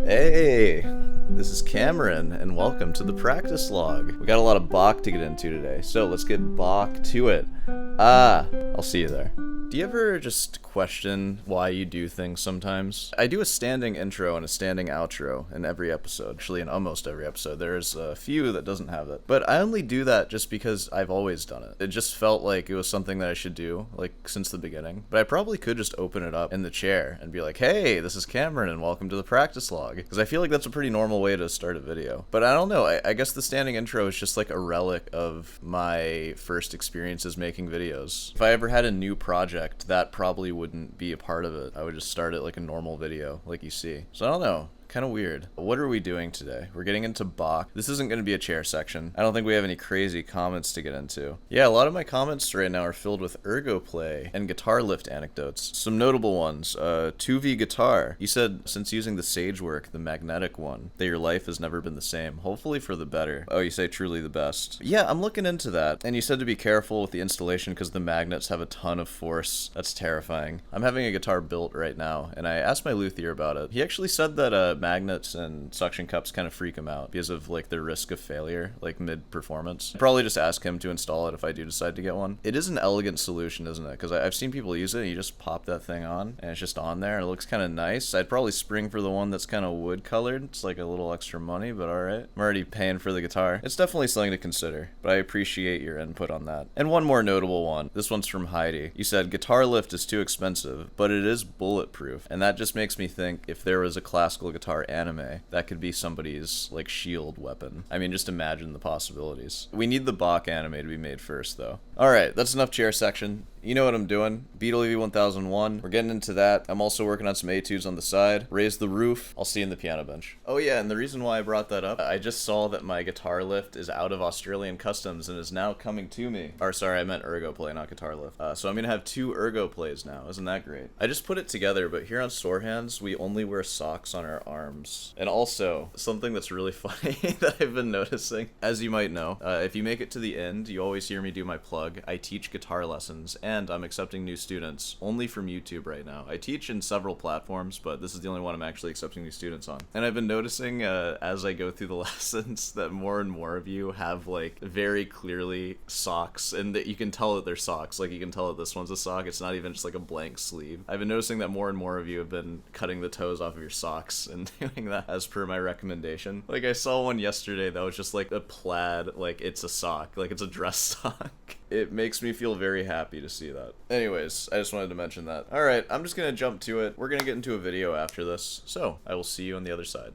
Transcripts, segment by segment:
Hey, this is Cameron, and welcome to the practice log. We got a lot of Bach to get into today, so let's get Bach to it. I'll see you there. Do you ever just question why you do things sometimes? I do a standing intro and a standing outro in every episode. Actually, in almost every episode. There's a few that doesn't have it. But I only do that just because I've always done it. It just felt like it was something that I should do, like, since the beginning. But I probably could just open it up in the chair and be like, hey, this is Cameron, and welcome to the practice log. Because I feel like that's a pretty normal way to start a video. But I don't know, I guess the standing intro is just like a relic of my first experiences making videos. If I ever had a new project, that probably wouldn't be a part of it. I would just start it like a normal video, like you see. So I don't know. Kind of weird. What are we doing today? We're getting into Bach. This isn't going to be a chair section. I don't think we have any crazy comments to get into. Yeah, a lot of my comments right now are filled with ergo play and guitar lift anecdotes. Some notable ones. 2V Guitar. You said, since using the Sage work, the magnetic one, that your life has never been the same. Hopefully for the better. Oh, you say truly the best. Yeah, I'm looking into that. And you said to be careful with the installation because the magnets have a ton of force. That's terrifying. I'm having a guitar built right now, and I asked my luthier about it. He actually said that magnets and suction cups kind of freak him out because of like the risk of failure, like mid-performance. I'd probably just ask him to install it if I do decide to get one. It is an elegant solution, isn't it? Because I've seen people use it and you just pop that thing on and it's just on there and it looks kind of nice. I'd probably spring for the one that's kind of wood colored. It's like a little extra money, but alright. I'm already paying for the guitar. It's definitely something to consider, but I appreciate your input on that. And one more notable one. This one's from Heidi. You said guitar lift is too expensive, but it is bulletproof. And that just makes me think if there was a classical guitar anime, that could be somebody's like shield weapon. I mean, just imagine the possibilities. We need the Bach anime to be made first though. Alright, that's enough chair section. You know what I'm doing. Beetle EV1001. We're getting into that. I'm also working on some etudes on the side. Raise the roof. I'll see you in the piano bench. Oh yeah, and the reason why I brought that up, I just saw that my guitar lift is out of Australian customs and is now coming to me. Or sorry, I meant ergo play, not guitar lift. So I'm gonna have 2 ergo plays now. Isn't that great? I just put it together, but here on Sore Hands, we only wear socks on our arms. And also, something that's really funny that I've been noticing, as you might know, if you make it to the end, you always hear me do my plug. I teach guitar lessons, and I'm accepting new students only from YouTube right now. I teach in several platforms, but this is the only one I'm actually accepting new students on. And I've been noticing as I go through the lessons that more and more of you have like very clearly socks, and that you can tell that they're socks. Like you can tell that this one's a sock. It's not even just like a blank sleeve. I've been noticing that more and more of you have been cutting the toes off of your socks and doing that as per my recommendation. Like I saw one yesterday that was just like a plaid, like it's a sock, like it's a dress sock. It makes me feel very happy to see that. Anyways, I just wanted to mention that. Alright, I'm just gonna jump to it. We're gonna get into a video after this, so I will see you on the other side.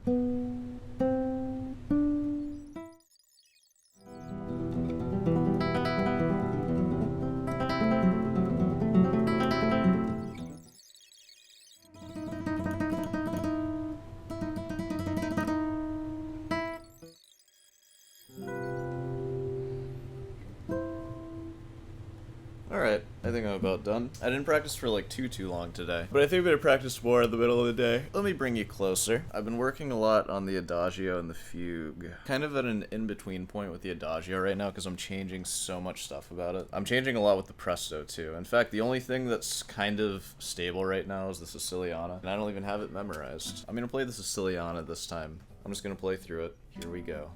Alright, I think I'm about done. I didn't practice for like too long today, but I think I'm gonna practice more in the middle of the day. Let me bring you closer. I've been working a lot on the adagio and the fugue. Kind of at an in-between point with the adagio right now because I'm changing so much stuff about it. I'm changing a lot with the presto too. In fact, the only thing that's kind of stable right now is the Siciliana, and I don't even have it memorized. I'm gonna play the Siciliana this time. I'm just gonna play through it. Here we go.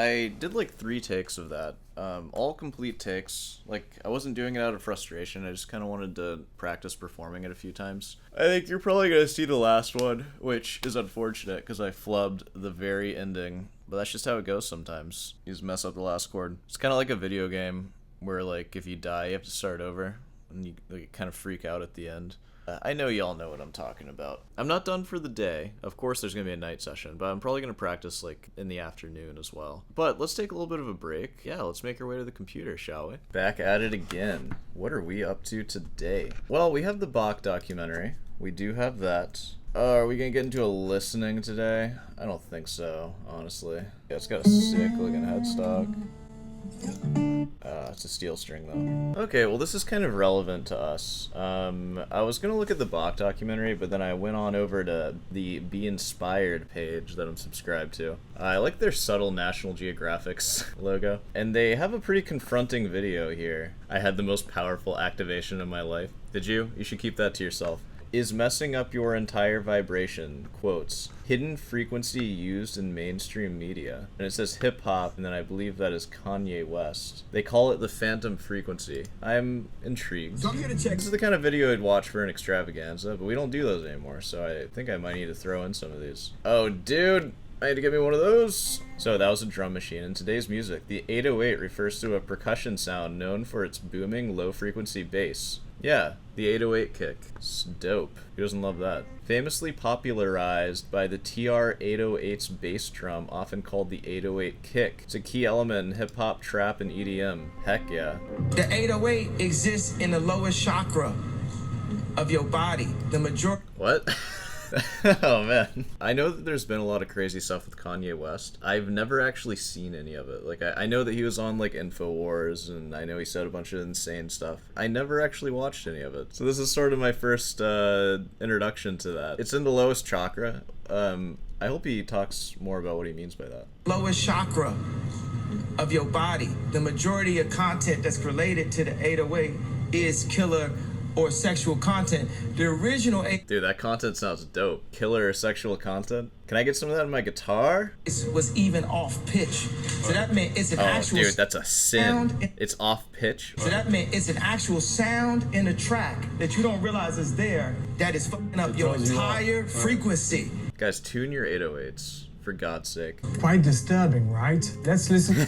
I did like 3 takes of that. All complete takes. Like, I wasn't doing it out of frustration. I just kind of wanted to practice performing it a few times. I think you're probably going to see the last one, which is unfortunate because I flubbed the very ending. But that's just how it goes sometimes. You just mess up the last chord. It's kind of like a video game where, like, if you die, you have to start over. And you like, kind of freak out at the end. I know y'all know what I'm talking about. I'm not done for the day. Of course there's going to be a night session, but I'm probably going to practice like in the afternoon as well. But let's take a little bit of a break. Yeah, let's make our way to the computer, shall we? Back at it again. What are we up to today? Well, we have the Bach documentary. We do have that. Are we going to get into a listening today? I don't think so, honestly. Yeah, it's got a sick looking headstock. It's a steel string though. Okay, well this is kind of relevant to us. I was gonna look at the Bach documentary, but then I went on over to the Be Inspired page that I'm subscribed to. I like their subtle National Geographic's logo, and they have a pretty confronting video here. I had the most powerful activation of my life. Did you? You should keep that to yourself. Is messing up your entire vibration, quotes, hidden frequency used in mainstream media. And it says hip-hop, and then I believe that is Kanye West. They call it the phantom frequency. I'm intrigued. So I'm here to check. This is the kind of video I'd watch for an extravaganza, but we don't do those anymore, so I think I might need to throw in some of these. Oh, dude! I need to get me one of those! So that was a drum machine. In today's music, the 808 refers to a percussion sound known for its booming, low-frequency bass. Yeah, the 808 kick. It's dope. Who doesn't love that? Famously popularized by the TR-808's bass drum, often called the 808 kick. It's a key element in hip-hop, trap, and EDM. Heck yeah. The 808 exists in the lowest chakra of your body. The majority... What? Oh man. I know that there's been a lot of crazy stuff with Kanye West. I've never actually seen any of it. Like, I know that he was on, like, InfoWars, and I know he said a bunch of insane stuff. I never actually watched any of it. So this is sort of my first introduction to that. It's in the lowest chakra. I hope he talks more about what he means by that. Lowest chakra of your body. The majority of content that's related to the 808 is killer or sexual content. The original Dude, that content sounds dope. Killer or sexual content? Can I get some of that in my guitar? Was even off pitch. So that meant it's an actual dude, that's a sin. It's off pitch. So that meant it's an actual sound in a track that you don't realize is there that is fucking up your entire frequency. Guys, tune your 808s. For God's sake. Quite disturbing, right? Let's listen.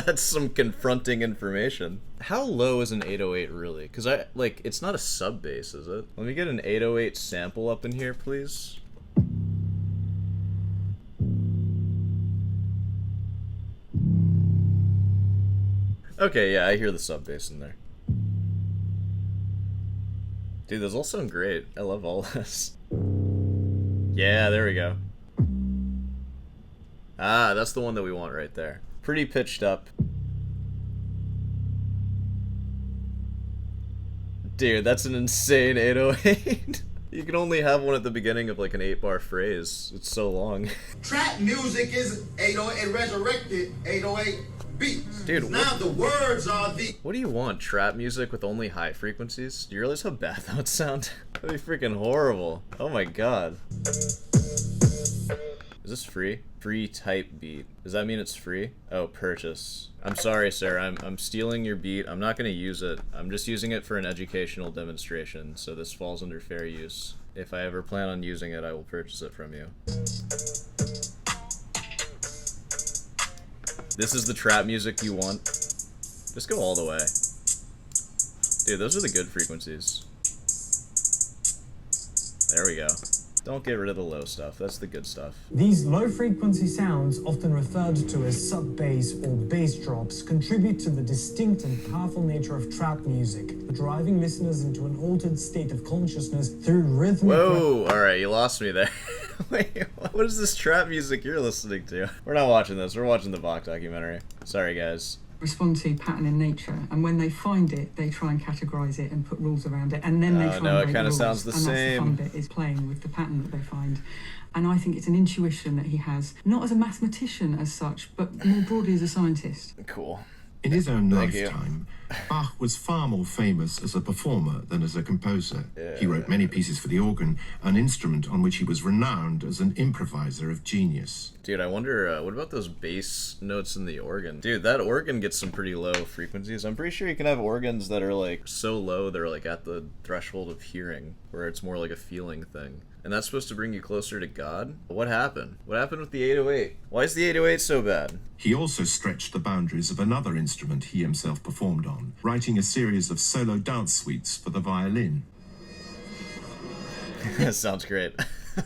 That's some confronting information. How low is an 808 really? Because it's not a sub bass, is it? Let me get an 808 sample up in here, please. Okay, yeah, I hear the sub bass in there. Dude, those all sound great. I love all this. Yeah, there we go. Ah, that's the one that we want right there. Pretty pitched up. Dude, that's an insane 808. You can only have one at the beginning of like an 8-bar phrase. It's so long. Trap music is 808 and resurrected 808 beats. Dude, now the words are the... What do you want? Trap music with only high frequencies? Do you realize how bad that would sound? That'd be freaking horrible. Oh my god. Is this free? Free type beat. Does that mean it's free? Oh, purchase. I'm sorry, sir. I'm stealing your beat. I'm not going to use it. I'm just using it for an educational demonstration, so this falls under fair use. If I ever plan on using it, I will purchase it from you. This is the trap music you want. Just go all the way. Dude, those are the good frequencies. There we go. Don't get rid of the low stuff. That's the good stuff. These low-frequency sounds, often referred to as sub-bass or bass drops, contribute to the distinct and powerful nature of trap music, driving listeners into an altered state of consciousness through rhythmic... Whoa! Alright, you lost me there. Wait, what is this trap music you're listening to? We're not watching this. We're watching the Bach documentary. Sorry, guys. Respond to pattern in nature, and when they find it, they try and categorize it and put rules around it, and then they try and break it kind of sounds the same. And that's the fun bit, is playing with the pattern that they find. And I think it's an intuition that he has, not as a mathematician as such, but more broadly as a scientist. Cool. In his own Thank you. lifetime, Bach was far more famous as a performer than as a composer. He wrote many pieces for the organ, an instrument on which he was renowned as an improviser of genius. Dude, I wonder, what about those bass notes in the organ? Dude, that organ gets some pretty low frequencies. I'm pretty sure you can have organs that are, like, so low they're, like, at the threshold of hearing, where it's more like a feeling thing. And that's supposed to bring you closer to God? What happened? What happened with the 808? Why is the 808 so bad? He also stretched the boundaries of another instrument he himself performed on, writing a series of solo dance suites for the violin. That sounds great.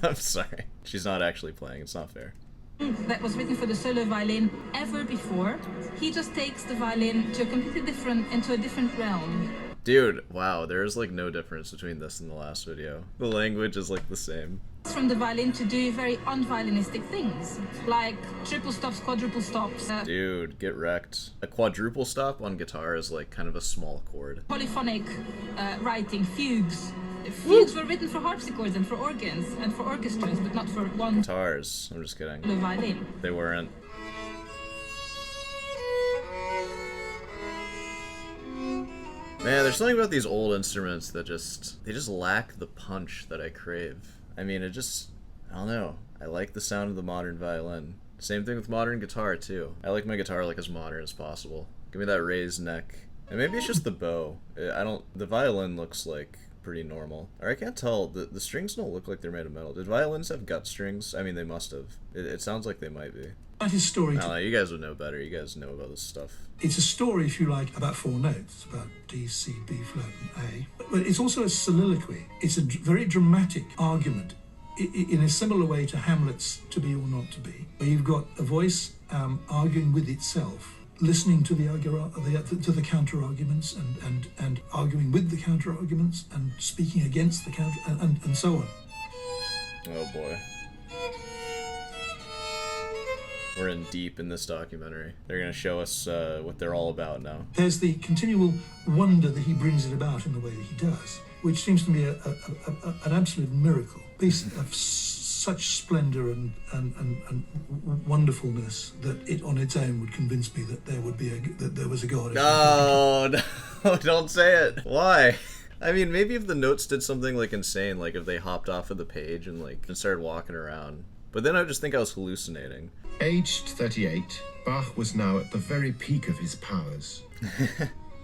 I'm sorry. She's not actually playing. It's not fair. That was written for the solo violin ever before. He just takes the violin to a completely into a different realm. Dude, wow, there's like no difference between this and the last video. The language is like the same. From the violin to do very unviolinistic things, like triple stops, quadruple stops. Dude, get wrecked. A quadruple stop on guitar is like kind of a small chord. Polyphonic writing, fugues. Fugues were written for harpsichords and for organs and for orchestras, but not for one Guitars, I'm just kidding. violin. They weren't. Man, there's something about these old instruments that they just lack the punch that I crave. I mean, I don't know. I like the sound of the modern violin. Same thing with modern guitar, too. I like my guitar like as modern as possible. Give me that raised neck. And maybe it's just the bow. The violin looks like pretty normal. Or I can't tell, the strings don't look like they're made of metal. Did violins have gut strings? I mean, they must have. It sounds like they might be. That is story. I don't know, you guys would know better. You guys know about this stuff. It's a story, if you like, about four notes, about D, C, B flat, and A. But it's also a soliloquy. It's a very dramatic argument in a similar way to Hamlet's To Be or Not to Be, where you've got a voice arguing with itself, listening to the counter arguments and arguing with the counter arguments and speaking against the counter and so on. Oh boy. We're in deep in this documentary. They're going to show us what they're all about now. There's the continual wonder that he brings it about in the way that he does, which seems to me an absolute miracle. Piece of such splendor and wonderfulness that it on its own would convince me that there was a God. No, don't say it. Why? I mean, maybe if the notes did something like insane, like if they hopped off of the page and started walking around. But then I just think I was hallucinating. Aged 38, Bach was now at the very peak of his powers.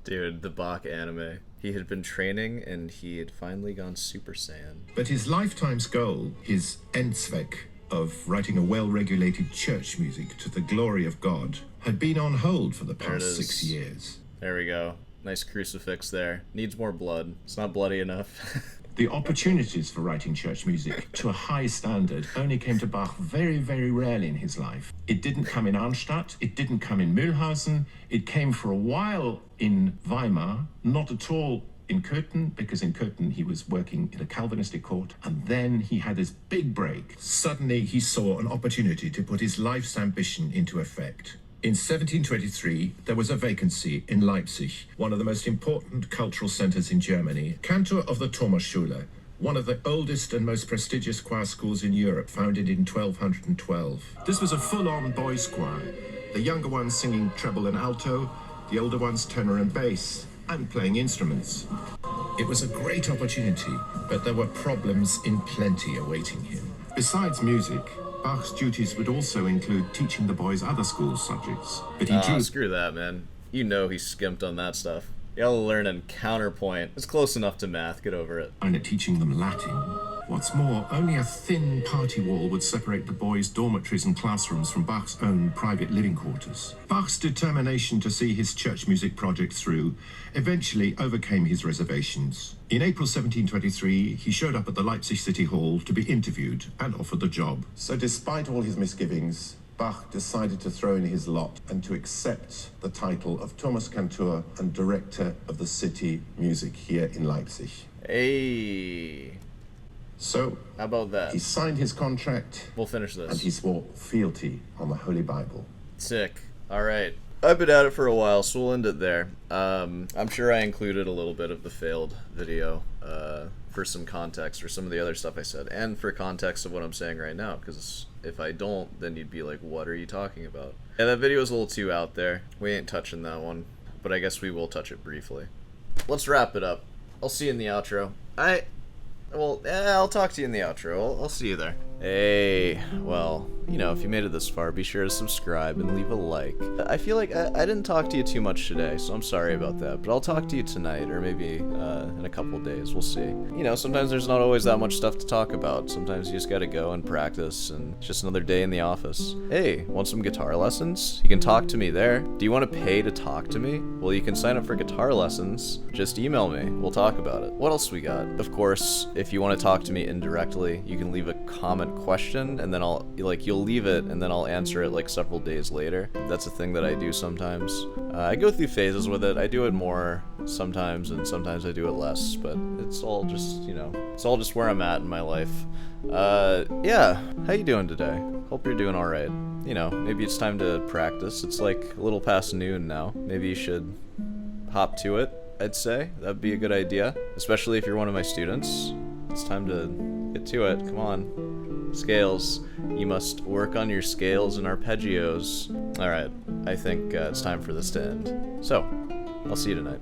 Dude, the Bach anime. He had been training and he had finally gone Super Saiyan. But his lifetime's goal, his Endzweck of writing a well-regulated church music to the glory of God, had been on hold for the past 6 years. There we go. Nice crucifix there. Needs more blood. It's not bloody enough. The opportunities for writing church music to a high standard only came to Bach very, very rarely in his life. It didn't come in Arnstadt, it didn't come in Mühlhausen, it came for a while in Weimar, not at all in Köthen, because in Köthen he was working in a Calvinistic court, and then he had this big break. Suddenly he saw an opportunity to put his life's ambition into effect. In 1723, there was a vacancy in Leipzig, one of the most important cultural centers in Germany. Cantor of the Thomasschule, one of the oldest and most prestigious choir schools in Europe, founded in 1212. This was a full-on boys' choir, the younger ones singing treble and alto, the older ones tenor and bass, and playing instruments. It was a great opportunity, but there were problems in plenty awaiting him. Besides music, Bach's duties would also include teaching the boys other school subjects. But he drew... Screw that, man. You know he skimped on that stuff. Y'all learning counterpoint. It's close enough to math. Get over it. And at teaching them Latin. What's more, only a thin party wall would separate the boys' dormitories and classrooms from Bach's own private living quarters. Bach's determination to see his church music project through eventually overcame his reservations. In April 1723, he showed up at the Leipzig City Hall to be interviewed and offered the job. So despite all his misgivings, Bach decided to throw in his lot and to accept the title of Thomas Cantor and director of the city music here in Leipzig. Hey. So, how about that? He signed his contract. We'll finish this. And he swore fealty on the Holy Bible. Sick. All right. I've been at it for a while, so we'll end it there. I'm sure I included a little bit of the failed video for some context for some of the other stuff I said, and for context of what I'm saying right now, because if I don't, then you'd be like, what are you talking about? Yeah, that video is a little too out there. We ain't touching that one, but I guess we will touch it briefly. Let's wrap it up. I'll see you in the outro. I'll talk to you in the outro. I'll see you there. Hey, well, you know, if you made it this far, be sure to subscribe and leave a like. I feel like I didn't talk to you too much today, so I'm sorry about that, but I'll talk to you tonight, or maybe in a couple days, we'll see. You know, sometimes there's not always that much stuff to talk about. Sometimes you just gotta go and practice, and it's just another day in the office. Hey, want some guitar lessons? You can talk to me there. Do you want to pay to talk to me? Well, you can sign up for guitar lessons. Just email me. We'll talk about it. What else we got? Of course, if you want to talk to me indirectly, you can leave a comment question, and then you'll leave it, and then I'll answer it like several days later. That's a thing that I do sometimes. I go through phases with it. I do it more sometimes, and sometimes I do it less, but it's all just, you know, it's all just where I'm at in my life. Yeah, how you doing today? Hope you're doing alright. You know, maybe it's time to practice. It's like a little past noon now. Maybe you should hop to it, I'd say. That'd be a good idea, especially if you're one of my students. It's time to get to it. Come on. Scales. You must work on your scales and arpeggios. Alright, I think it's time for this to end. So, I'll see you tonight.